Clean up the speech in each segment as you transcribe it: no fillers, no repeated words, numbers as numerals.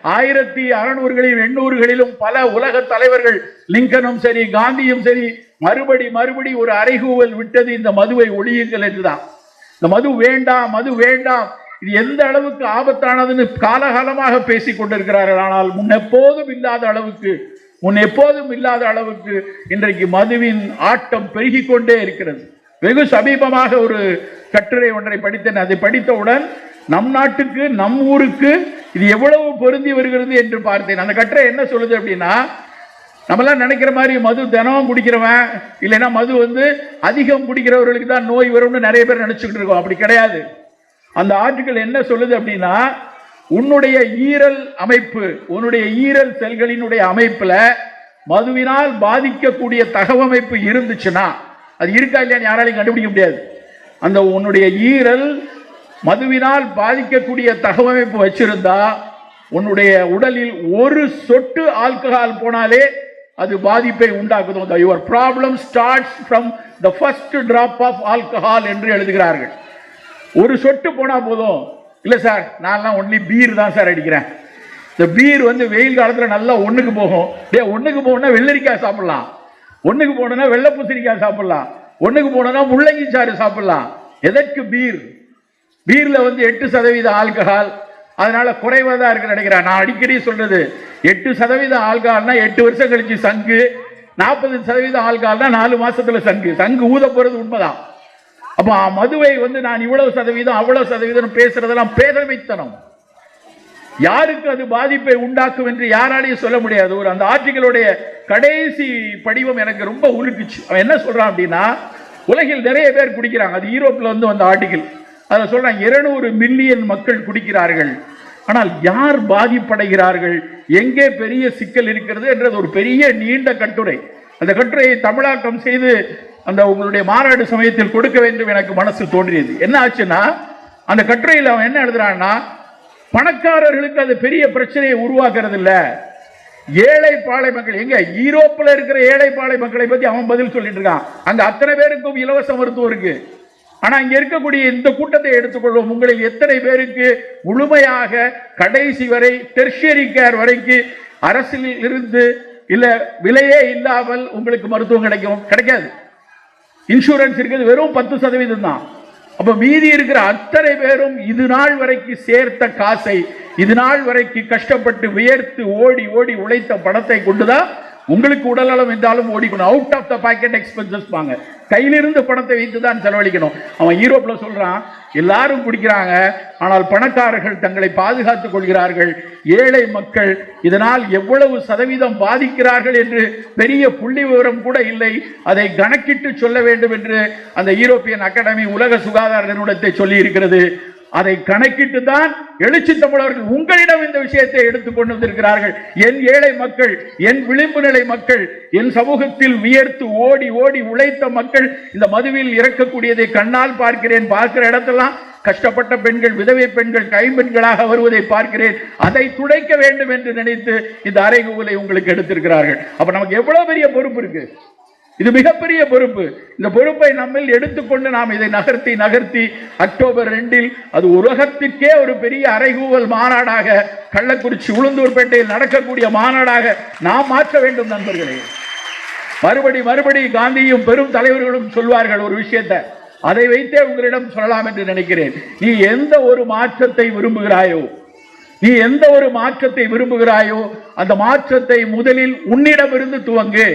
1600களிலும் 800களிலும் பல உலக தலைவர்கள் லிங்கனும் சரி காந்தியும் சரி மறுபடி ஒரு அறைகூவல் விட்டது இந்த மதுவை ஒழியுங்கள் என்றுதான். இந்த மது வேண்டாம், மது வேண்டாம், இது எந்த அளவுக்கு ஆபத்தானதுன்னு காலகாலமாக பேசிக் கொண்டிருக்கிறார்கள். ஆனால் முன்னெப்போதும் இல்லாத அளவுக்கு இன்றைக்கு மதுவின் ஆட்டம் பெருகிக் கொண்டே இருக்கிறது. வெகு சமீபமாக ஒரு கட்டுரை ஒன்றை படித்தேன். அதை படித்தவுடன் நம் நாட்டுக்கு நம் ஊருக்கு இது எவ்வளவு பொருந்தி வருகிறது என்று பார்த்தேன். அந்த கட்டுரை என்ன சொல்லுது அப்படின்னா, நம்மளாம் நினைக்கிற மாதிரி மது தினமும் குடிக்கிறவன் இல்லைன்னா மது அதிகம் குடிக்கிறவர்களுக்கு தான் நோய் வரும்னு நிறைய பேர் நினைச்சுக்கிட்டு இருக்கோம். அப்படி கிடையாது. அந்த ஆர்டிக்கல் என்ன சொல்லுது அப்படின்னா, உன்னுடைய ஈரல் அமைப்பு, உன்னுடைய ஈரல் செல்களினுடைய அமைப்புல மதுவினால் பாதிக்கக்கூடிய தகவமைப்பு இருந்துச்சுன்னா, அது இருக்கா இல்லையா யாராலையும் கண்டுபிடிக்க முடியாது. அந்த உன்னுடைய ஈரல் மதுவினால் பாதிக்கக்கூடிய தகவமைப்பு வச்சிருந்தா உன்னுடைய உடலில் ஒரு சொட்டு ஆல்கஹால் போனாலே அது பாதிப்பை உண்டாக்குது. Your problem starts from the first drop of alcohol என்று எழுதுகிறார்கள். ஒரு சொட்டு போனா போதும். இல்ல சார், நான் ஒன்லி பீர் தான் சார் அடிக்கிறேன். இந்த பீர் வெயில் காலத்துல நல்லா ஒண்ணுக்கு போகும். ஒண்ணுக்கு போகணும்னா வெள்ளரிக்காய் சாப்பிடலாம், ஒண்ணுக்கு போனா வெள்ளை பூசணிக்காய் சாப்பிடலாம், ஒண்ணுக்கு போனா முள்ளங்கி சாறு சாப்பிடலாம். எதற்கு பீர்? பீர்ல 8% ஆல்கஹால், அதனால குறைவா தான் இருக்கு நினைக்கிறேன். நான் அடிக்கடி சொல்றது 8% ஆல்கஹால்னா 8 வருஷம் கழிச்சு சங்கு, 40% ஆல்கஹால்னா 4 மாசத்துல சங்கு ஊத போறது உண்மைதான். அப்ப மதுவை நான் இவ்வளவு சதவீதம் அவ்வளவு சதவீதம் பேசுறதெல்லாம் பேதமைத்தனம். யாருக்கு அது பாதிப்பை உண்டாக்கும் என்று யாராலையும் சொல்ல முடியாது. அந்த ஆர்டிகளுடைய கடைசி படிவம் எனக்கு ரொம்ப உலுக்குச்சு. அவன் என்ன சொல்றான் அப்படின்னா, உலகில் நிறைய பேர் குடிக்கிறாங்க. அது யூரோப்ல வந்த ஆர்டிகல். அதை சொல்றாங்க 200 மில்லியன் மக்கள் குடிக்கிறார்கள். ஆனால் யார் பாதிப்படைகிறார்கள், எங்கே பெரிய சிக்கல் இருக்கிறது என்றது ஒரு பெரிய நீண்ட கட்டுரை. அந்த கட்டுரையை தமிழாக்கம் செய்து அந்த உங்களுடைய மாநாடு சமயத்தில் கொடுக்க வேண்டும் எனக்கு மனசு தோன்றியது. என்ன ஆச்சுன்னா, அந்த கட்டுரையில் அவன் என்ன எழுதுறான்னா, பணக்காரர்களுக்கு அது பெரிய பிரச்சனையை உருவாக்குறது இல்ல, ஏழை பாலை மக்கள். எங்க யூரோப்ல இருக்கிற ஏழை பாலை மக்களை பத்தி அவன் பதில் சொல்லிட்டு இருக்கான். அங்க அத்தனை பேருக்கும் இலவச மருத்துவம் இருக்கு. ஆனா இங்க இருக்கக்கூடிய இந்த கூட்டத்தை எடுத்துக்கொள்வோம். உங்களில் எத்தனை பேருக்கு முழுமையாக கடைசி வரை டெர்ஷியரி கேர் வரைக்கும் அரசில் இருந்து இல்ல விலையே இல்லாமல் உங்களுக்கு மருத்துவம் கிடைக்காது. இன்சூரன்ஸ் இருக்கிறது வெறும் 10% தான். அப்ப மீதி இருக்கிற அத்தனை பேரும் இது நாள் வரைக்கும் சேர்த்த காசை, இது நாள் வரைக்கும் கஷ்டப்பட்டு வியர்த்து ஓடி உழைத்த பணத்தை கொண்டுதான் உங்களுக்கு உடல்நலம் என்றாலும் ஓடிக்கணும். Out of the pocket expenses பாங்க, கையிலிருந்து பணத்தை வைத்து தான் செலவழிக்கணும். அவன் யூரோப்ல சொல்றான், எல்லாரும் குடிக்கிறாங்க, ஆனால் பணக்காரர்கள் தங்களை பாதுகாத்துக் கொள்கிறார்கள், ஏழை மக்கள் இதனால் எவ்வளவு சதவீதம் பாதிக்கிறார்கள் என்று பெரிய புள்ளி விவரம் கூட இல்லை. அதை கணக்கிட்டு சொல்ல வேண்டும் என்று அந்த யூரோப்பியன் அகாடமி உலக சுகாதார நிறுவனத்தை சொல்லி இருக்கிறது. அதை கணக்கிட்டு தான் எழுச்சி தமிழர்கள் உங்களிடம் இந்த விஷயத்தை எடுத்துக்கொண்டு வந்திருக்கிறார்கள். என் ஏழை மக்கள், என் விளிம்பு நிலை மக்கள், என் சமூகத்தில் வியர்த்து ஓடி உழைத்த மக்கள் இந்த மதுவில் இறக்கக்கூடியதை கண்ணால் பார்க்கிறேன். பார்க்கிற இடத்தெல்லாம் கஷ்டப்பட்ட பெண்கள், விதவை பெண்கள், கைம்பெண்களாக வருவதை பார்க்கிறேன். அதை துடைக்க வேண்டும் என்று நினைத்து இந்த அறைகூவலை உங்களுக்கு எடுத்திருக்கிறார்கள். அப்ப நமக்கு எவ்வளவு பெரிய பொறுப்பு இருக்கு. இது மிகப்பெரிய பொறுப்பு. இந்த பொறுப்பை நம்மில் எடுத்துக்கொண்டு நாம் இதை நகர்த்தி அக்டோபர் 2 அது உலகத்திற்கே ஒரு பெரிய அறைகூவல் மாநாடாக கள்ளக்குறிச்சி உளுந்தூர்பேட்டையில் நடக்கக்கூடிய மாநாடாக நாம் மாற்ற வேண்டும் நண்பர்களே. மறுபடி காந்தியும் பெரும் தலைவர்களும் சொல்வார்கள் ஒரு விஷயத்தை, அதை வைத்தே உங்களிடம் சொல்லலாம் என்று நினைக்கிறேன். நீ எந்த ஒரு மாற்றத்தை விரும்புகிறாயோ அந்த மாற்றத்தை முதலில் உன்னிடமிருந்து துவங்கு.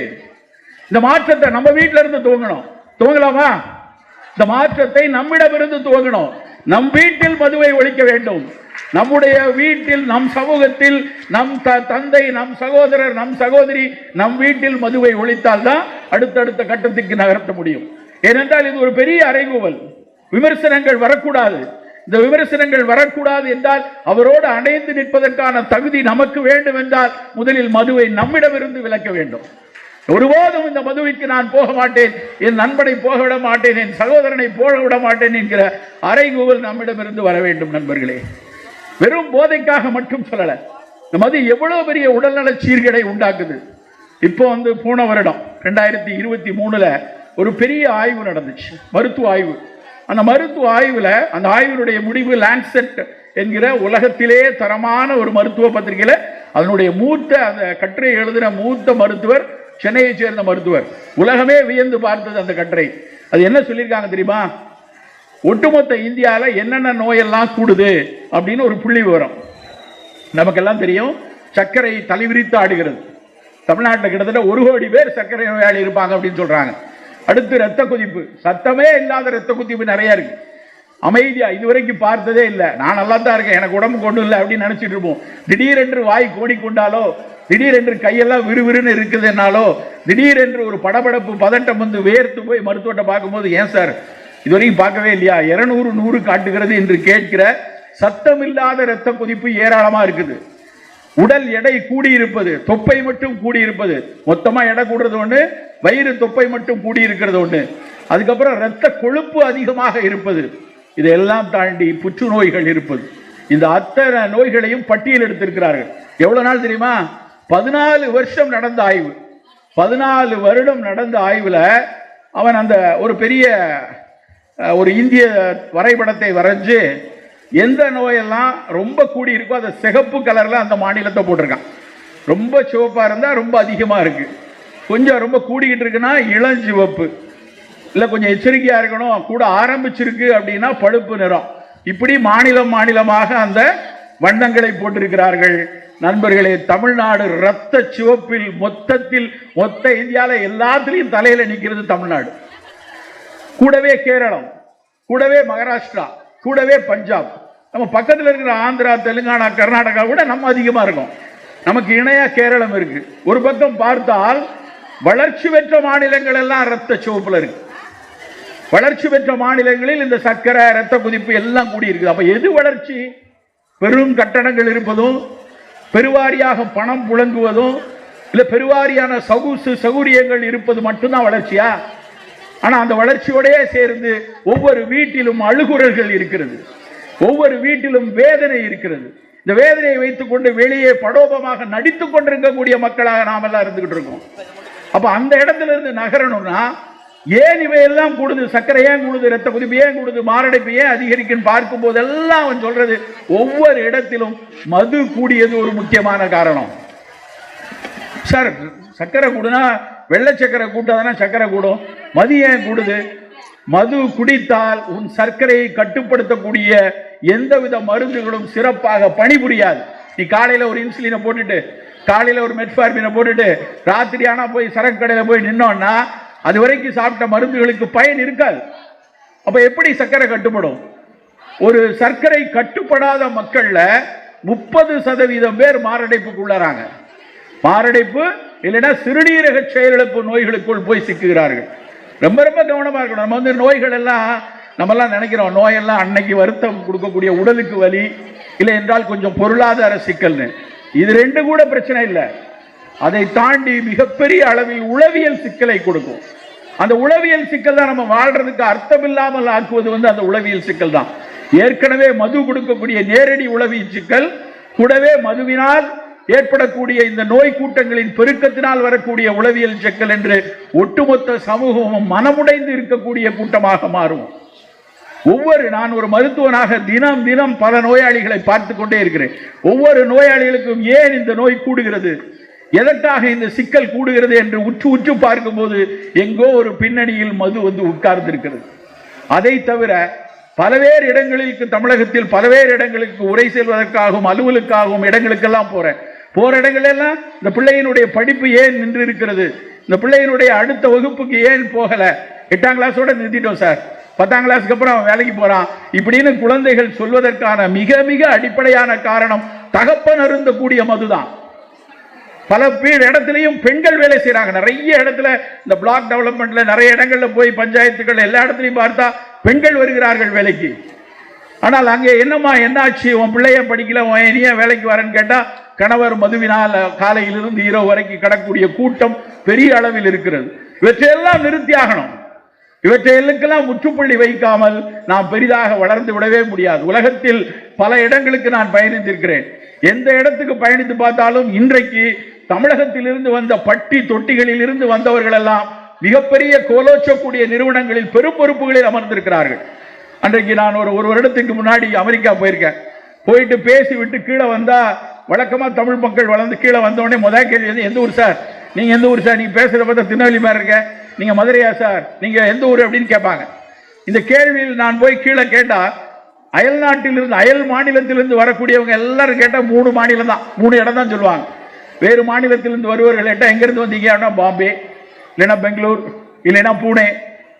இந்த மாற்றத்தை நம்ம வீட்டில இருந்து துவங்கலாமா? இந்த மாற்றத்தை நம்மிடமிருந்து துவங்கணும். நம் வீட்டில் மதுவை ஒழிக்க வேண்டும். நம்முடைய வீட்டில், நம் சமூகத்தில், நம் தந்தை, நம் சகோதரர், நம் சகோதரி நம் வீட்டில் மதுவை ஒழித்தால் தான் அடுத்தடுத்த கட்டத்துக்கு நகர்த்த முடியும். ஏனென்றால் இது ஒரு பெரிய அறைகூவல். விமர்சனங்கள் வரக்கூடாது. இந்த விமர்சனங்கள் வரக்கூடாது என்றால் அவரோடு அணைந்து நிற்பதற்கான தகுதி நமக்கு வேண்டும் என்றால் முதலில் மதுவை நம்மிடமிருந்து விலக்க வேண்டும். ஒருபோதும் இந்த மதுவிற்கு நான் போக மாட்டேன், என் நண்பனை போக விட மாட்டேன், என் சகோதரனை போக விட மாட்டேன் என்கிற அறைகூவல் நம்மிடமிருந்து வர வேண்டும் நண்பர்களே. வெறும் போதைக்காக மட்டும் சொல்லல, இந்த மது எவ்வளவு பெரிய உடல்நல சீர்கேடை உண்டாக்குது. இப்போ போன வருடம் 2023 ஒரு பெரிய ஆய்வு நடந்துச்சு, மருத்துவ ஆய்வு. அந்த மருத்துவ ஆய்வுல அந்த ஆய்வினுடைய முடிவு லான்செட் என்கிற உலகத்திலே தரமான ஒரு மருத்துவ பத்திரிகையில அதனுடைய அந்த கட்டுரை எழுதின மூத்த மருத்துவர், சென்னையை சேர்ந்த மருத்துவர், உலகமே வியந்து பார்த்தது அந்த கட்டுரை. அது என்ன சொல்லியிருக்காங்க தெரியுமா? ஒட்டுமொத்த இந்தியாவில் என்னென்ன நோயெல்லாம் கூடுது அப்படின்னு ஒரு புள்ளி விவரம். நமக்கெல்லாம் தெரியும், சர்க்கரை தலைவிரித்து ஆடுகிறது. தமிழ்நாட்டில் கிட்டத்தட்ட 1 கோடி பேர் சர்க்கரை நோயாளி இருப்பாங்க அப்படின்னு சொல்றாங்க. அடுத்து ரத்த கொதிப்பு, சத்தமே இல்லாத ரத்த கொதிப்பு நிறைய இருக்கு. அமைதியா இதுவரைக்கும் பார்த்ததே இல்லை. நான் நல்லா தான் இருக்கேன், எனக்கு உடம்பு கொண்டு இல்லை அப்படின்னு நினைச்சிட்டு இருப்போம். திடீரென்று வாய் கோடிக்கொண்டாலோ, திடீரென்று கையெல்லாம் விறுவிறுன்னு இருக்குதுன்னாலோ, திடீரென்று ஒரு படபடப்பு பதட்டம் வந்து வேர்த்து போய் மருத்துவத்தை பார்க்கும்போது, ஏன் சார் இதுவரைக்கும் பார்க்கவே இல்லையா, 200 100 காட்டுகிறது என்று கேட்கிற சத்தமில்லாத இரத்த கொதிப்பு ஏராளமா இருக்குது. உடல் எடை கூடியிருப்பது, தொப்பை மட்டும் கூடியிருப்பது, மொத்தமா எடை கூடுறது ஒண்ணு, வயிறு தொப்பை மட்டும் கூடியிருக்கிறது ஒண்ணு, அதுக்கப்புறம் இரத்த கொழுப்பு அதிகமாக இருப்பது, இதெல்லாம் தாண்டி புற்றுநோய்கள் இருப்பது. இந்த அத்தனை நோய்களையும் பட்டியல் எடுத்திருக்கிறார்கள். எவ்வளவு நாள் தெரியுமா? 14 வருஷம் நடந்த ஆய்வு. 14 வருடம் நடந்த ஆய்வுல அவன் அந்த ஒரு பெரிய ஒரு இந்திய வரைபடத்தை வரைஞ்சு எந்த நோயெல்லாம் ரொம்ப கூடி இருக்கோ அதை சிகப்பு கலர்ல அந்த மாநிலத்தை போட்டிருக்கான். ரொம்ப சிவப்பா இருந்தா ரொம்ப அதிகமா இருக்கு, கொஞ்சம் ரொம்ப கூடிக்கிட்டு இருக்குன்னா இளஞ்சிவப்பு, இல்லை கொஞ்சம் எச்சரிக்கையா இருக்கணும், கூட ஆரம்பிச்சிருக்கு அப்படின்னா பழுப்பு நிறம். இப்படி மாநிலமாக அந்த வண்ணங்களை போட்டிருக்கிறார்கள். நண்பர்களே, தமிழ்நாடு ரத்த சிவப்பில் மொத்த இந்தியாவில் எல்லாத்திலையும் தலையில நிற்கிறது தமிழ்நாடு. கூடவே கேரளம், கூடவே மகாராஷ்டிரா, கூடவே பஞ்சாப், நம்ம பக்கத்தில் இருக்கிற ஆந்திரா, தெலுங்கானா, கர்நாடகா கூட நம்ம அதிகமா இருக்கும். நமக்கு இணையா கேரளம் இருக்கு. ஒரு பக்கம் பார்த்தால் வளர்ச்சி பெற்ற மாநிலங்கள் எல்லாம் ரத்த சிவப்புல இருக்கு. வளர்ச்சி பெற்ற மாநிலங்களில் இந்த சர்க்கரை, ரத்த கொதிப்பு எல்லாம் கூடி இருக்குது. அப்ப எது வளர்ச்சி? பெரும் கட்டணங்கள் இருப்பதும், பெருவாரியாக பணம் புழங்குவதும், இல்ல பெருவாரியான சௌகரியங்கள் இருப்பது மட்டும்தான் வளர்ச்சியா? ஆனா அந்த வளர்ச்சியோடய சேர்ந்து ஒவ்வொரு வீட்டிலும் அழுகுறல்கள் இருக்கிறது, ஒவ்வொரு வீட்டிலும் வேதனை இருக்கிறது. இந்த வேதனையை வைத்துக் கொண்டு வெளியே படோபமாக நடித்துக் கொண்டிருக்கக்கூடிய மக்களாக நாம எல்லாம் இருந்துகிட்டு இருக்கோம். அப்ப அந்த இடத்துல இருந்து நகரணும்னா ஏன் இவையெல்லாம் கூடுது? சர்க்கரை ஏன் கூடுது? ரத்த கொதிப்பு ஏன் கூடுது? மாரடைப்பு ஏன் அதிகரிக்கும் பார்க்கும் போதெல்லாம் அவன் சொல்றது, ஒவ்வொரு இடத்திலும் மது கூடியது ஒரு முக்கியமான காரணம். சார், சர்க்கரை கூடுனா வெள்ளை சர்க்கரை கூட்டாதானே சர்க்கரை கூடும், மது ஏன் கூடுது? மது குடித்தால் உன் சர்க்கரையை கட்டுப்படுத்தக்கூடிய எந்தவித மருந்துகளும் சிறப்பாக பணிபுரியாது. நீ காலையில ஒரு இன்சுலினை போட்டுட்டு, காலையில ஒரு மெட்ஃபார்மினை போட்டுட்டு, ராத்திரி ஆனா போய் சரக்கு கடையில போய் நின்னோம்னா அது வரைக்கும் சாப்பிட்ட மருந்துகளுக்கு பயன் இருக்காது. அப்ப எப்படி சர்க்கரை கட்டுப்படும்? ஒரு சர்க்கரை கட்டுப்படாத மக்கள்ல 30% பேர் மாரடைப்புக்கு உள்ளாராங்க. மாரடைப்பு இல்லைன்னா சிறுநீரக செயலிழப்பு நோய்களுக்குள் போய் சிக்குகிறார்கள். ரொம்ப ரொம்ப கவனமா இருக்கணும். நம்ம வந்து நோய்கள் எல்லாம் நம்மெல்லாம் நினைக்கிறோம், நோயெல்லாம் அன்னைக்கு வருத்தம் கொடுக்கக்கூடிய உடலுக்கு வலி, இல்லை என்றால் கொஞ்சம் பொருளாதார சிக்கல்னு. இது ரெண்டு கூட பிரச்சனை இல்லை. அதை தாண்டி மிகப்பெரிய அளவில் உளவியல் சிக்கலை கொடுக்கும். அந்த உளவியல் சிக்கல் தான் நம்ம வாழ்றதுக்கு அர்த்தமில்லாமல் ஆக்குவது அந்த உளவியல் சிக்கல் தான். ஏற்கனவே மது கொடுக்கக்கூடிய நேரடி உளவியல் சிக்கல், கூடவே மதுவினால் ஏற்படக்கூடிய இந்த நோய் கூட்டங்களின் பெருக்கத்தினால் வரக்கூடிய உளவியல் சிக்கல் என்று ஒட்டுமொத்த சமூகமும் மனமுடைந்து இருக்கக்கூடிய கூட்டமாக மாறும். நான் ஒரு மருத்துவனாக தினம் பல நோயாளிகளை பார்த்து கொண்டே இருக்கிறேன். ஒவ்வொரு நோயாளிகளுக்கும் ஏன் இந்த நோய் கூடுகிறது, எதற்காக இந்த சிக்கல் கூடுகிறது என்று உற்று பார்க்கும்போது எங்கோ ஒரு பின்னணியில் மது உட்கார்ந்து இருக்கிறது. அதை தவிர பல்வேறு இடங்களுக்கு, தமிழகத்தில் பல்வேறு இடங்களுக்கு உரை செல்வதற்காகவும் அலுவலுக்காகவும் இடங்களுக்கெல்லாம் போற இடங்களெல்லாம் இந்த பிள்ளையினுடைய படிப்பு ஏன் நின்று இருக்கிறது, இந்த பிள்ளையினுடைய அடுத்த வகுப்புக்கு ஏன் போகல, 8ஆம் கிளாஸோட நிறுத்திட்டோம் சார், 10ஆம் கிளாஸுக்கு அப்புறம் அவன் வேலைக்கு போறான் இப்படின்னு குழந்தைகள் சொல்வதற்கான மிக மிக அடிப்படையான காரணம் தகப்பன் அருந்தக்கூடிய மதுதான். பல இடத்திலையும் பெண்கள் வேலை செய்யறாங்க. நிறைய இடத்துல இந்த பிளாக் டெவலப்மெண்ட்ல நிறைய இடங்கள்ல போய் பஞ்சாயத்துகள் எல்லா இடத்துலையும் பார்த்தா பெண்கள் வருகிறார்கள் வேலைக்கு. ஆனால் அங்கே என்னாச்சு, உன் பிள்ளைய படிக்கல, உன் இனிய வேலைக்கு வரேன்னு கேட்டா கணவர் மதுவினால் காலையிலிருந்து இரவு வரைக்கும் கடக்கூடிய கூட்டம் பெரிய அளவில் இருக்கிறது. இவற்றையெல்லாம் நிறுத்தி ஆகணும். இவற்றையெல்லாம் முற்றுப்புள்ளி வைக்காமல் நாம் பெரிதாக வளர்ந்து விடவே முடியாது. உலகத்தில் பல இடங்களுக்கு நான் பயணித்திருக்கிறேன். எந்த இடத்துக்கு பயணித்து பார்த்தாலும் இன்றைக்கு தமிழகத்தில் இருந்து வந்த பட்டி தொட்டிகளில் இருந்து வந்தவர்கள் எல்லாம் மிகப்பெரிய கோலோச்சக்கூடிய நிறுவனங்களில் பெரும் பொறுப்புகளில் அமர்ந்திருக்கிறார்கள். அன்றைக்கு நான் ஒரு வருடத்துக்கு முன்னாடி அமெரிக்கா போயிருக்கேன். போயிட்டு பேசி விட்டு கீழே வந்தா வழக்கமா தமிழ் மக்கள் வளர்ந்து கீழே வந்தோடனே முதல் கேள்வி வந்து எந்த ஊர் சார், நீங்க எந்த ஊர் சார், நீங்க பேசுறத பார்த்தா திருநெல்வேலி மாதிரி இருக்க, நீங்க மதுரையா சார், நீங்க எந்த ஊர் அப்படின்னு கேட்பாங்க. இந்த கேள்வியில் நான் போய் கீழே கேட்டா அயல் நாட்டிலிருந்து அயல் மாநிலத்திலிருந்து வரக்கூடியவங்க எல்லாரும் கேட்டா 3 மாநிலம் தான், 3 இடம் தான் சொல்லுவாங்க. வேறு மாநிலத்திலிருந்து வருவர்கள் கேட்டா எங்கிருந்து வந்தீங்க அப்படின்னா பாம்பே, இல்லைன்னா பெங்களூர், இல்லைன்னா பூனே.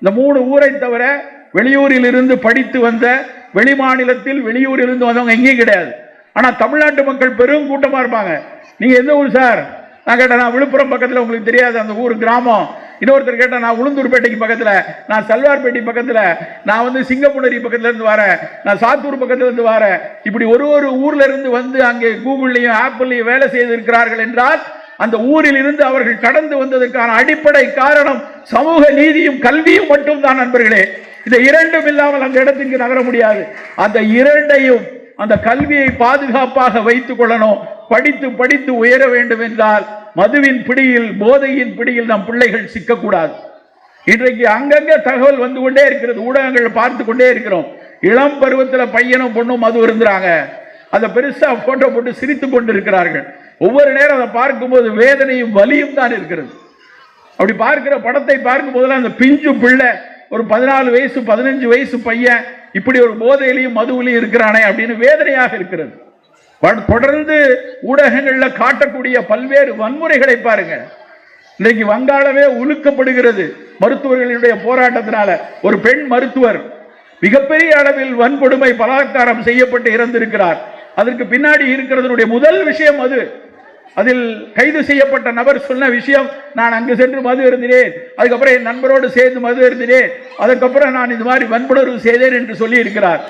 இந்த 3 ஊரை தவிர வெளியூரில் இருந்து படித்து வந்த வெளி மாநிலத்தில் வெளியூரில் இருந்து வந்தவங்க எங்கேயும் கிடையாது. ஆனா தமிழ்நாட்டு மக்கள் பெரும் கூட்டமா இருப்பாங்க. நீங்க எந்த ஊர் சார், நான் கேட்டேன் நான் விழுப்புரம் பக்கத்தில், உங்களுக்கு தெரியாது அந்த ஊர் கிராமம். இன்னொருத்தர் கேட்டேன் நான் உளுந்தூர்பேட்டைக்கு பக்கத்தில், நான் சல்வார்பேட்டை பக்கத்தில், நான் வந்து சிங்கப்புணரி பக்கத்துல இருந்து வரேன், நான் சாத்தூர் பக்கத்துல இருந்து வரேன். இப்படி ஒரு ஊர்ல இருந்து வந்து அங்கே கூகுள்லையும் ஆப்பிள்லையும் வேலை செய்திருக்கிறார்கள் என்றால் அந்த ஊரில் இருந்து அவர்கள் கடந்து வந்ததற்கான அடிப்படை காரணம் சமூக நீதியும் கல்வியும் மட்டும் தான் நண்பர்களே. இந்த இரண்டும் இல்லாமல் அந்த இடத்துக்கு நகர முடியாது. அந்த இரண்டையும், அந்த கல்வியை பாதுகாப்பாக வைத்துக் கொள்ளணும். படித்து படித்து உயர வேண்டும் என்றால் மதுவின் பிடியில், போதையின் பிடியில் நம் பிள்ளைகள் சிக்கக்கூடாது. இன்றைக்கு அங்கங்க தகவல் வந்து கொண்டே இருக்கிறது, ஊடகங்கள் பார்த்து கொண்டே இருக்கிறோம். இளம் பருவத்தில் பையனும் பொண்ணும் மது இருந்தாங்க, அதை பெருசா போட்டோ போட்டு சிரித்துக் கொண்டு இருக்கிறார்கள். ஒவ்வொரு நேரம் அதை பார்க்கும்போது வேதனையும் வலியும் தான் இருக்கிறது. அப்படி பார்க்கிற படத்தை பார்க்கும் போதெல்லாம் அந்த பிஞ்சு பிள்ளை, ஒரு 14 வயசு 15 வயசு பையன் இப்படி ஒரு போதையிலையும் மதுவிலையும் இருக்கிறானே அப்படின்னு வேதனையாக இருக்கிறது. தொடர்ந்து ஊடகங்கள்ல காட்டக்கூடிய பல்வேறு வன்முறைகளை பாருங்க. இன்றைக்கு வங்காளமே உலுக்கப்படுகிறது மருத்துவர்களுடைய போராட்டத்தினால. ஒரு பெண் மருத்துவர் மிகப்பெரிய அளவில் வன்கொடுமை பலாத்காரம் செய்யப்பட்டு இறந்திருக்கிறார். அதற்கு பின்னாடி இருக்கிறதனுடைய முதல் விஷயம் அது. அதில் கைது செய்யப்பட்ட நபர் சொன்ன விஷயம், நான் அங்கு சென்று மது இருந்தேன், அதுக்கப்புறம் என் நண்பரோடு சேர்ந்து மது இருந்தேன், அதுக்கப்புறம் நான் இது மாதிரி வன்புணர்வு செய்தேன் என்று சொல்லி இருக்கிறார்.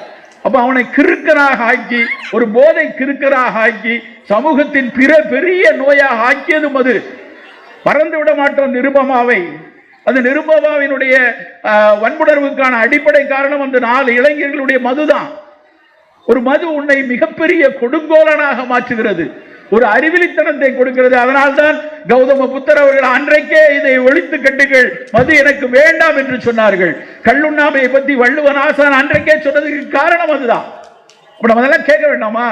அப்ப அவனை கிறுக்கனாக ஆக்கி, ஒரு போதை கிறுக்கனாக ஆக்கி, சமூகத்தின் பெரிய நோயாக ஆக்கியது மது. மறந்து விட மாட்டோம் நிருபமாவை. அந்த நிருபமாவினுடைய வன்புணர்வுக்கான அடிப்படை காரணம் அந்த 4 இளைஞர்களுடைய மதுதான். ஒரு மது உன்னை மிகப்பெரிய கொடுங்கோலனாக மாற்றுகிறது, ஒரு அறிவிலித்தனத்தை கொடுக்கிறது. அதனால்தான் கௌதம புத்தர் அவர்கள் அன்றைக்கே இதை ஒழித்து கட்டுங்கள், மது எனக்கு வேண்டாம் என்று சொன்னார்கள். கள்ளுண்ணாமையை பற்றி வள்ளுவன் ஆசான் அன்றைக்கே சொன்னதுக்கு காரணம் அதுதான். நம்ம அதெல்லாம் கேட்க வேண்டாமா?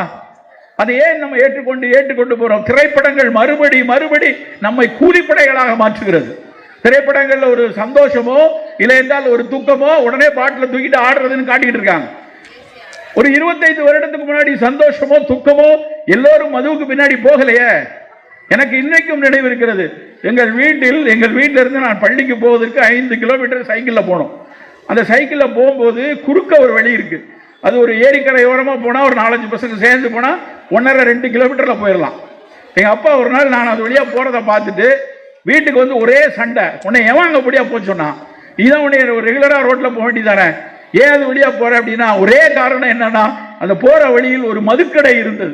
அதை ஏன் நம்ம ஏற்றுக்கொண்டு போறோம்? திரைப்படங்கள் மறுபடி நம்மை கூலிப்படைகளாக மாற்றுகிறது. திரைப்படங்கள்ல ஒரு சந்தோஷமோ இல்லை என்றால் ஒரு துக்கமோ உடனே பாட்டில் தூக்கிட்டு ஆடுறதுன்னு காட்டிட்டு இருக்காங்க. ஒரு 25 வருடத்துக்கு முன்னாடி சந்தோஷமோ துக்கமோ எல்லோரும் மதுவுக்கு பின்னாடி போகலையே. எனக்கு இன்னைக்கும் நினைவு இருக்கிறது. எங்கள் வீட்டில் இருந்து நான் பள்ளிக்கு போவதற்கு 5 கிலோமீட்டர் சைக்கிளில் போனோம். அந்த சைக்கிளில் போகும்போது குறுக்க ஒரு வழி இருக்கு. அது ஒரு ஏரிக்கரை ஓரமாக போனால் ஒரு 4-5 பசங்க சேர்ந்து போனால் 1.5-2 கிலோமீட்டரில் போயிடலாம். எங்கள் அப்பா ஒரு நாள் நான் அது வழியாக போகிறத பார்த்துட்டு வீட்டுக்கு வந்து ஒரே சண்டை, உன்னை எவன் அங்கே வழியாக போச்சோன்னா, இதான் உன்னை ரெகுலராக ரோட்டில் போக வேண்டியதானே, ஏன் அது வழியா போற அப்படின்னா ஒரே காரணம் என்னன்னா, அந்த போற வழியில் ஒரு மதுக்கடை இருந்தது.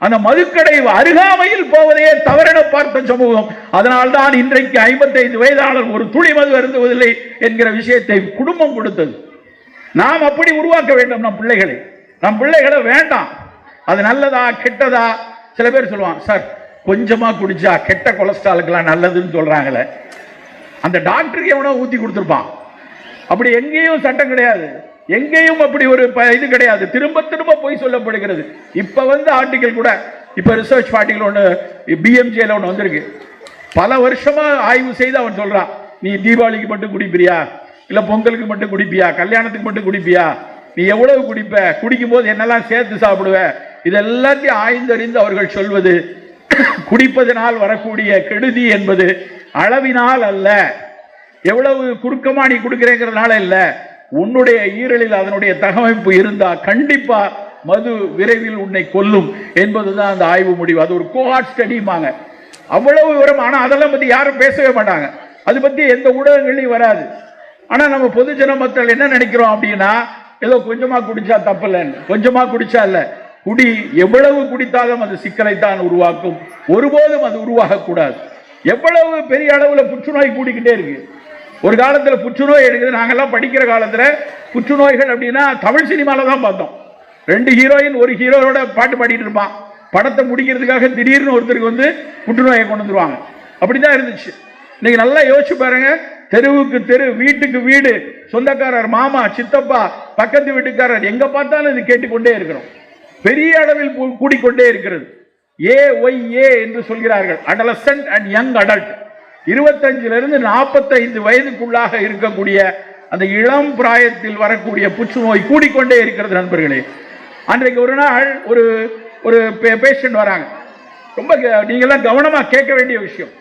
அந்த மதுக்கடை அருகாமையில் போவதையே தவறென பார்த்த சமூகம். அதனால்தான் இன்றைக்கு 55 வயதாளர் ஒரு துளி மது அருந்துவதில்லை என்கிற விஷயத்தை குடும்பம் கொடுத்தது. நாம் அப்படி உருவாக்க வேண்டும் நம் பிள்ளைகளை வேண்டாம். அது நல்லதா கெட்டதா? சில பேர் சொல்லுவாங்க, சார் கொஞ்சமா குடிச்சா கெட்ட கொலஸ்ட்ராலுக்கெல்லாம் நல்லதுன்னு சொல்றாங்களே, அந்த டாக்டருக்கு எவனோ ஊத்தி கொடுத்துருப்பான். அப்படி எங்கேயும் சட்டம் கிடையாது, எங்கேயும் அப்படி ஒரு இது கிடையாது. திரும்ப போய் சொல்லப்படுகிறது. இப்ப வந்து ஆர்டிகல் கூட, இப்ப ரிசர்ச் ஆர்டிகல் ஒன்று BMJல ஒன்று வந்திருக்கு. பல வருஷமா ஆய்வு செய்து அவன் சொல்றான், நீ தீபாவளிக்கு மட்டும் குடிப்பியா, இல்ல பொங்கலுக்கு மட்டும் குடிப்பியா, கல்யாணத்துக்கு மட்டும் குடிப்பியா, நீ எவ்வளவு குடிப்ப, குடிக்கும் போது என்னெல்லாம் சேர்த்து சாப்பிடுவ, இதெல்லாத்தையும் ஆய்ந்தறிந்து அவர்கள் சொல்வது, குடிப்பதனால் வரக்கூடிய கெடுதி என்பது அளவினால் அல்ல, எவ்வளவு குறுக்கமா நீ கொடுக்கிறேங்கிறதுனால இல்ல, உன்னுடைய ஈரலில் அதனுடைய தகவமைப்பு இருந்தா கண்டிப்பா மது விரைவில் உன்னை கொல்லும் என்பதுதான் அந்த ஆய்வு முடிவு. அது ஒரு கோஹார்ட் ஸ்டடிமாங்க. அவ்வளவு விவரம். ஆனா அதெல்லாம் பத்தி யாரும் பேசவே மாட்டாங்க, அது பத்தி எந்த ஊடகங்களையும் வராது. ஆனா நம்ம பொதுஜன மக்கள் என்ன நினைக்கிறோம் அப்படின்னா, ஏதோ கொஞ்சமா குடிச்சா தப்பு இல்லைன்னு. கொஞ்சமா குடிச்சா இல்ல, குடி எவ்வளவு குடித்தாலும் அது சிக்கலைத்தான் உருவாக்கும். ஒருபோதும் அது உருவாக கூடாது. எவ்வளவு பெரிய அளவுல புற்றுநோய் கூடிக்கிட்டே இருக்கு. ஒரு காலத்துல புற்றுநோய் எடுக்குது. நாங்கெல்லாம் படிக்கிற காலத்துல புற்றுநோய்கள் அப்படின்னா தமிழ் சினிமால தான் பார்த்தோம். 2 ஹீரோயின் ஒரு ஹீரோட பாட்டு பாடிட்டு இருப்பான். படத்தை முடிக்கிறதுக்காக திடீர்னு ஒருத்தருக்கு வந்து புற்றுநோயை கொண்டு வந்துருவாங்க. அப்படிதான் இருந்துச்சு. இன்னைக்கு நல்லா யோசிச்சு பாருங்க. தெருவுக்கு தெரு, வீட்டுக்கு வீடு, சொந்தக்காரர், மாமா, சித்தப்பா, பக்கத்து வீட்டுக்காரர், எங்க பார்த்தாலும் இது கேட்டுக்கொண்டே இருக்கிறோம். பெரிய அளவில் கூடிக்கொண்டே இருக்கிறது. AYA என்று சொல்கிறார்கள், adolescent and young adult. 25 to 45 வயதுக்குள்ளாக இருக்கக்கூடிய அந்த இளம் பிராயத்தில் வரக்கூடிய புற்றுநோய் கூடிக்கொண்டே இருக்கிறது நண்பர்களே. அன்றைக்கு ஒரு நாள் ஒரு பேஷண்ட் வராங்க. ரொம்ப நீங்களாம் கவனமா கேட்க வேண்டிய விஷயம்.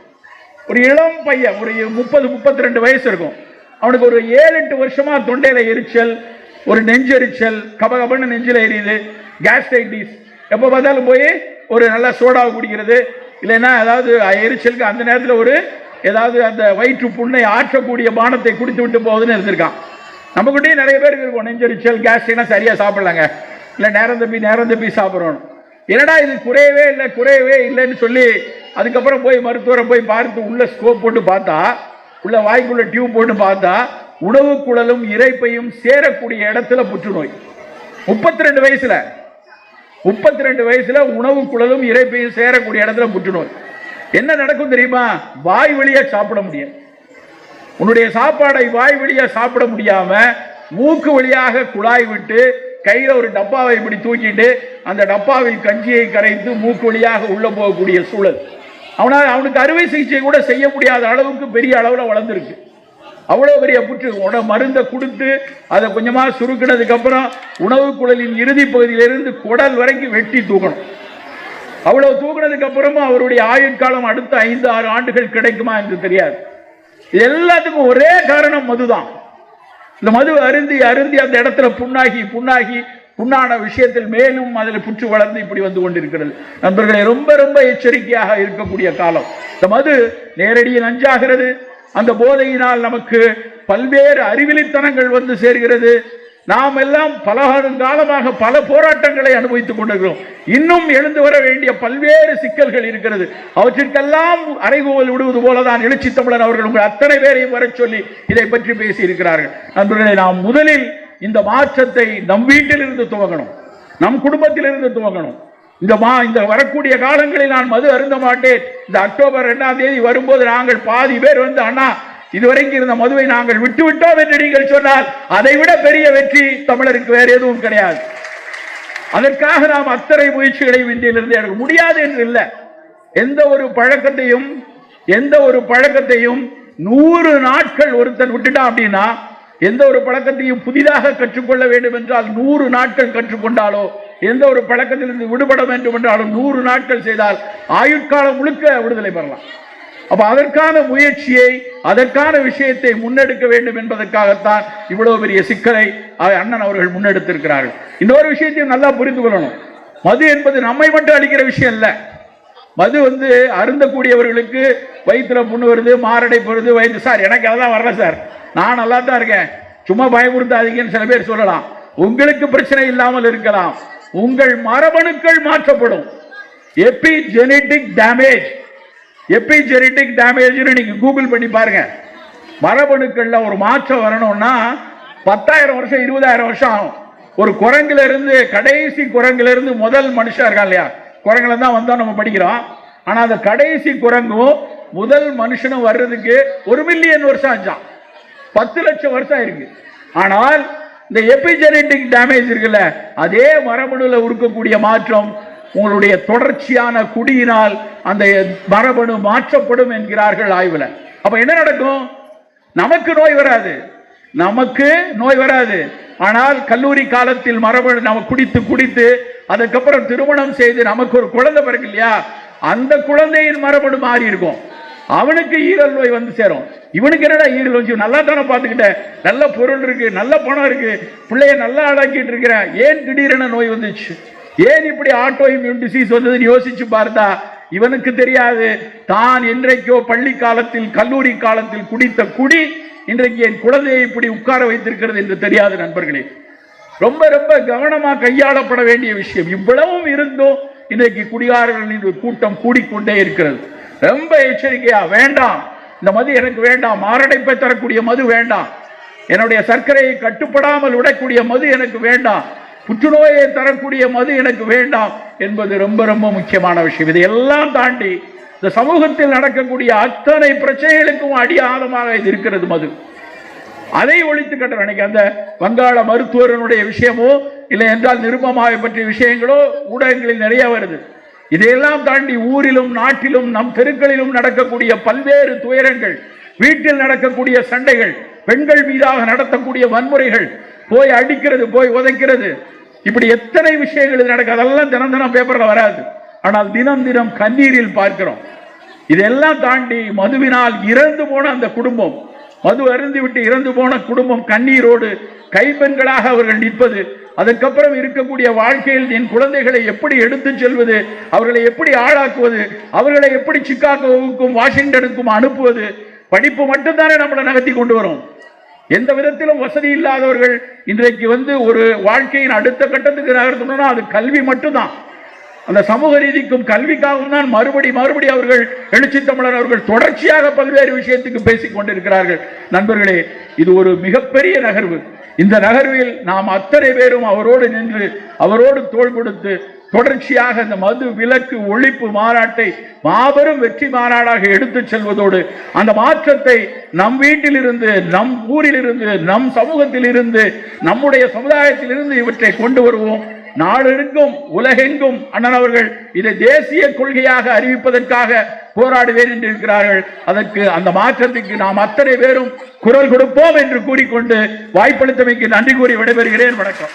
ஒரு இளம் பையன், ஒரு 30-32 வயசு இருக்கும். அவனுக்கு ஒரு 7-8 வருஷமா தொண்டையில எரிச்சல், ஒரு நெஞ்செரிச்சல், கபகபன்னு நெஞ்சில எரியுது, கேஸ்ட்ரைட்டிஸ். எப்போ பார்த்தாலும் போய் ஒரு நல்ல சோடாவை குடிக்கிறது, இல்லைன்னா ஏதாவது எரிச்சலுக்கு அந்த நேரத்தில் ஏதாவது அந்த வயிற்று புண்ணை ஆற்றக்கூடிய பானத்தை குடித்து விட்டு போகுதுன்னு இருந்திருக்கான். நம்ம கிட்டே நிறைய பேருக்கு இருக்கும் நெஞ்செரிச்சல், கேஸ்ட்ரைனா சரியா சாப்பிடலாங்க, இல்லை நேரம் தப்பி சாப்பிட்றோம். என்னடா இது குறையவே இல்லைன்னு சொல்லி அதுக்கப்புறம் போய் மருத்துவரை போய் பார்த்து உள்ள ஸ்கோப் போட்டு பார்த்தா, உள்ள வாய்க்குள்ள டியூப் போட்டு பார்த்தா, உணவு குழலும் இரைப்பையும் சேரக்கூடிய இடத்துல புற்றுநோய். 32 வயசுல உணவு குழலும் இரைப்பையும் சேரக்கூடிய இடத்துல புற்றுநோய். என்ன நடக்கும் தெரியுமா? வாய் வழியா சாப்பிட முடியும். உன்னுடைய சாப்பாடை வாய் வழியா சாப்பிட முடியாம மூக்கு வழியாக குழாய் விட்டு கையில ஒரு டப்பாவை இப்படி தூக்கிட்டு அந்த டப்பாவில் கஞ்சியை கரைத்து மூக்கு வழியாக உள்ள போகக்கூடிய சூழல். அவனுக்கு அறுவை சிகிச்சை கூட செய்ய முடியாத அளவுக்கு பெரிய அளவில் வளர்ந்துருக்கு. அவ்வளவு பெரிய புற்று மருந்தை கொடுத்து அதை கொஞ்சமா சுருக்கினதுக்கு அப்புறம் உணவு குழலின் இறுதி பகுதியிலிருந்து குடல் வரைக்கும் வெட்டி தூக்கணும். அவ்வளவு தூக்கினதுக்கு அப்புறமும் அவருடைய ஆயுட்காலம் அடுத்த 5-6 ஆண்டுகள் கிடைக்குமா என்று தெரியாது. எல்லாத்துக்கும் ஒரே காரணம் மதுதான். இந்த மது அருந்தி அந்த இடத்துல புண்ணான விஷயத்தில் மேலும் அதில் புற்று வளர்ந்து இப்படி வந்து கொண்டிருக்கிறது. நண்பர்களே, ரொம்ப ரொம்ப எச்சரிக்கையாக இருக்கக்கூடிய காலம். இந்த மது நேரடியில் நஞ்சாகிறது. அந்த போதையினால் நமக்கு பல்வேறு அறிவிலித்தனங்கள் வந்து சேர்கிறது. நாம் எல்லாம் பல காலமாக பல போராட்டங்களை அனுபவித்துக் கொண்டிருக்கிறோம். இன்னும் எழுந்து வர வேண்டிய பல்வேறு சிக்கல்கள் இருக்கிறது. அவற்றிற்கெல்லாம் அறைகூவல் விடுவது போலதான் எழுச்சி தமிழர் அவர்கள் உங்கள் அத்தனை பேரையும் வர சொல்லி இதை பற்றி பேசி இருக்கிறார்கள். நண்பர்களே, நாம் முதலில் இந்த மாற்றத்தை நம் வீட்டிலிருந்து துவங்கணும், நம் குடும்பத்திலிருந்து துவங்கணும். இந்த வரக்கூடிய காலங்களில் நான் மது அருந்த மாட்டேன். இந்த அக்டோபர் 2ஆம் தேதி வரும்போது நாங்கள் பாதி பேர் வந்து அண்ணா இதுவரைக்கும் இருந்த மதுவை நாங்கள் விட்டுவிட்டோம் என்று நீங்கள் சொன்னால் அதை விட பெரிய வெற்றி தமிழருக்கு வேறு எதுவும் கிடையாது. அதற்காக நாம் அத்தனை முயற்சிகளை இந்தியிலிருந்து எடுக்க முடியாது என்று இல்லை. எந்த ஒரு பழக்கத்தையும் 100 நாட்கள் ஒருத்தன் விட்டுட்டான் அப்படின்னா, எந்த ஒரு பழக்கத்தையும் புதிதாக கற்றுக்கொள்ள வேண்டும் என்றால் 100 நாட்கள் கற்றுக்கொண்டாலோ, எந்த ஒரு பழக்கத்திலிருந்து விடுபட வேண்டும் என்றாலும் 100 நாட்கள் செய்தால் ஆயுட்காலம் முழுக்க விடுதலை பெறலாம். அப்ப அதற்கான முயற்சியை, அதற்கான விஷயத்தை முன்னெடுக்க வேண்டும் என்பதற்காகத்தான் இவ்வளவு பெரிய சிக்கலை அண்ணன் அவர்கள் முன்னெடுத்திருக்கிறார்கள். இன்னொரு விஷயத்தையும் நல்லா புரிந்து கொள்ளணும். மது என்பது நம்மை மட்டும் அளிக்கிற விஷயம் இல்ல. மது அருந்தக்கூடியவர்களுக்கு வயிற்றுல புண்ணு வருது, மாரடைப்பு வருது, வயிற்று சார் எனக்கு அதெல்லாம் வரல சார், நான் நல்லா தான் இருக்கேன், சும்மா பயமுறுத்தாதீங்கன்னு சில பேர் சொல்லலாம். உங்களுக்கு பிரச்சனை இல்லாமல் இருக்கலாம், உங்கள் மரபணுக்கள் மாற்றப்படும். எபிஜெனெடிக் டேமேஜ் நீங்க கூகுள் பண்ணி பாருங்க. மரபணுக்கள்ல ஒரு மாற்றம் வரணும்னா 10,000 வருஷம் 20,000 வருஷம் ஆகும். ஒரு குரங்குல இருந்து, கடைசி குரங்குல இருந்து முதல் மனுஷன் இருக்கான் இல்லையா, குரங்குல தான் வந்தோம் நம்ம படிக்கிறோம். ஆனா அந்த கடைசி குரங்கும் முதல் மனுஷனும் வர்றதுக்கு 1 மில்லியன் வருஷம் ஆச்சான், 10 லட்சம் வருஷம் இருக்கு. ஆனால் இந்த எபிஜெனெடிக் டேமேஜ் இருக்குல்ல, அதே மரபணுல இருக்கக்கூடிய மாற்றம் உங்களுடைய தொடர்ச்சியான குடியினால் அந்த மரபணு மாற்றப்படும் என்கிறார்கள் ஆய்வுல. அப்ப என்ன நடக்கும்? நமக்கு நோய் வராது. ஆனால் கல்லூரி காலத்தில் மரபணு நம்ம குடித்து அதுக்கப்புறம் திருமணம் செய்து நமக்கு ஒரு குழந்தை பிறகு இல்லையா, அந்த குழந்தையின் மரபணு மாறி இருக்கும். அவனுக்கு ஈரல் நோய் வந்து சேரும். இவனுக்கு என்னடா ஈரல் நோய், நல்லா தானே பார்த்துக்கிட்டேன், நல்ல பொருள் இருக்கு, நல்ல பணம் இருக்கு, பிள்ளைய நல்லா அடக்கிட்டு இருக்கிறேன், ஏன் திடீரென நோய் வந்துச்சு, ஏன் இப்படி ஆட்டோ இம்யூன் டிசீஸ் வந்ததுன்னு யோசிச்சு பார்த்தா இவனுக்கு தெரியாது, தான் என்றைக்கோ பள்ளி காலத்தில் கல்லூரி காலத்தில் குடித்த குடி இன்றைக்கு என் குழந்தையை இப்படி உட்கார வைத்திருக்கிறது என்று தெரியாது. நண்பர்களே, ரொம்ப ரொம்ப கவனமா கையாளப்பட வேண்டிய விஷயம். இவ்வளவும் இருந்தும் இன்றைக்கு குடிகாரர்களின் கூட்டம் கூடிக்கொண்டே இருக்கிறது. ரொம்ப எச்சரிக்கையா, வேண்டாம், இந்த மது எனக்கு வேண்டாம், மாரடைப்பை தரக்கூடிய மது வேண்டாம், என்னுடைய சர்க்கரையை கட்டுப்படாமல் விடக்கூடிய மது எனக்கு வேண்டாம், புற்றுநோயை தரக்கூடிய மது எனக்கு வேண்டாம் என்பது ரொம்ப ரொம்ப முக்கியமான விஷயம். இதையெல்லாம் தாண்டி இந்த சமூகத்தில் நடக்கக்கூடிய அத்தனை பிரச்சனைகளுக்கும் அடியாளமாக இது இருக்கிறது மது. அதை ஒழித்து கட்ட நினைக்க அந்த வங்காள மருத்துவரனுடைய விஷயமோ, இல்லை என்றால் நிருபமாவை பற்றிய விஷயங்களோ ஊடகங்களில் நிறைய வருது. இதையெல்லாம் தாண்டி ஊரிலும் நாட்டிலும் நம் தெருக்களிலும் நடக்கக்கூடிய பல்வேறு துயரங்கள், வீட்டில் நடக்கக்கூடிய சண்டைகள், பெண்கள் மீதாக நடத்தக்கூடிய வன்முறைகள், போய் அடிக்கிறது, போய் உதைக்கிறது, இப்படி எத்தனை விஷயங்கள் நடக்க, அதெல்லாம் தினம் தினம் பேப்பர்ல வராது. ஆனால் தினம் தினம் கண்ணீரில் பார்க்கிறோம். இதெல்லாம் தாண்டி மதுவினால் இறந்து போன அந்த குடும்பம், மது அருந்தி விட்டு இறந்து போன குடும்பம் கண்ணீரோடு கைப்பெண்களாக அவர்கள் நிற்பது, அதற்கப்புறம் இருக்கக்கூடிய வாழ்க்கையில் என் குழந்தைகளை எப்படி எடுத்துச் செல்வது, அவர்களை எப்படி ஆளாக்குவது, அவர்களை எப்படி சிக்காகோவுக்கும் வாஷிங்டனுக்கும் அனுப்புவது, படிப்பு மட்டும்தானே நம்மளை நகர்த்தி கொண்டு வரும். எந்த விதத்திலும் வசதி இல்லாதவர்கள் இன்றைக்கு ஒரு வாழ்க்கையின் அடுத்த கட்டத்துக்கு நகர்த்தணும்னா அது கல்வி மட்டும்தான். அந்த சமூக ரீதிக்கும் கல்விக்காகவும் தான் மறுபடி அவர்கள் எழுச்சி தமிழர் அவர்கள் தொடர்ச்சியாக பல்வேறு விஷயத்துக்கு பேசிக் கொண்டிருக்கிறார்கள். நண்பர்களே, இது ஒரு மிகப்பெரிய நகர்வு. இந்த நகர்வில் நாம் அத்தனை பேரும் அவரோடு நின்று அவரோடு தோள் கொடுத்து தொடர்ச்சியாக இந்த மது விலக்கு ஒழிப்பு மாநாட்டை மாபெரும் வெற்றி மாநாடாக எடுத்துச் செல்வதோடு அந்த மாற்றத்தை நம் வீட்டிலிருந்து, நம் ஊரிலிருந்து, நம் சமூகத்திலிருந்து, நம்முடைய சமுதாயத்திலிருந்து இவற்றை கொண்டு வருவோம். நாடெங்கும் உலகெங்கும் அண்ணன் அவர்கள் இதை தேசிய கொள்கையாக அறிவிப்பதற்காக போராடுவேன் என்று இருக்கிறார்கள். அதற்கு அந்த மாற்றத்துக்கு நாம் அத்தனை பேரும் குரல் கொடுப்போம் என்று கூறிக்கொண்டு வாய்ப்பளித்தமைக்கு நன்றி கூறி விடைபெறுகிறேன். வணக்கம்.